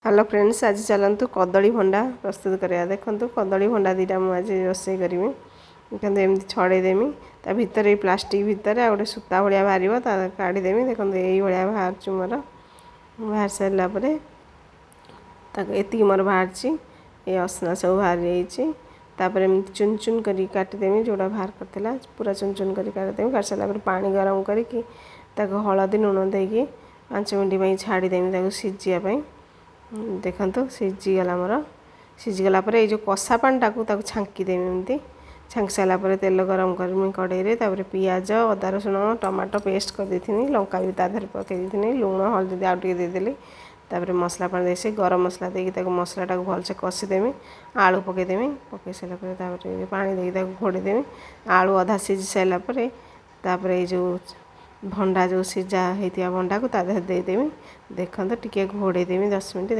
Hello friends, आज चलतु कदली भंडा प्रस्तुत करा। देखो कदली भंडा दीटा मुझे रोसे करी देखते एमती छड़ेदेमी ता भितर प्लास्टिक भितर आ गए सूता भाया बाहर काढ़ीदेमी। देखो यही भाया बाहर मोर बाहर सारापर ये मोर बाहर ये असना सब बाहर जापर एमती चुन चुन कर काटिदेमी जोड़ा बाहर करता पूरा चुन चुन कर काटिदेमी। काट सारापर पानी गरम करके हलदी लुण देकी 5 मिनट छाड़देमी सीझापी। देखो सीझीगला मोर सीझीगला ये जो कषा पानी टाक छांकीदेमी एमती छांकी सारापर तेल गरम कर कड़े पियाज अदा रसुण टमाटो पेस्ट कर देथिनी लंका भी ताधर पकई लुण हल्दी आउ टे देदेली। तापर मसला पानी देसी गरम मसला देकी मसला टाक भलसे कषिदेमी आलू पकईदेमी पकई सारापर पानी देकी घोड़ेदेमी आलू अधा सीझी सारापर तापर ये जो भंडा जो सीझा होता भंडा को तादेह देदेमी। देखो टिके घोड़ेदेमी 10 मिनट।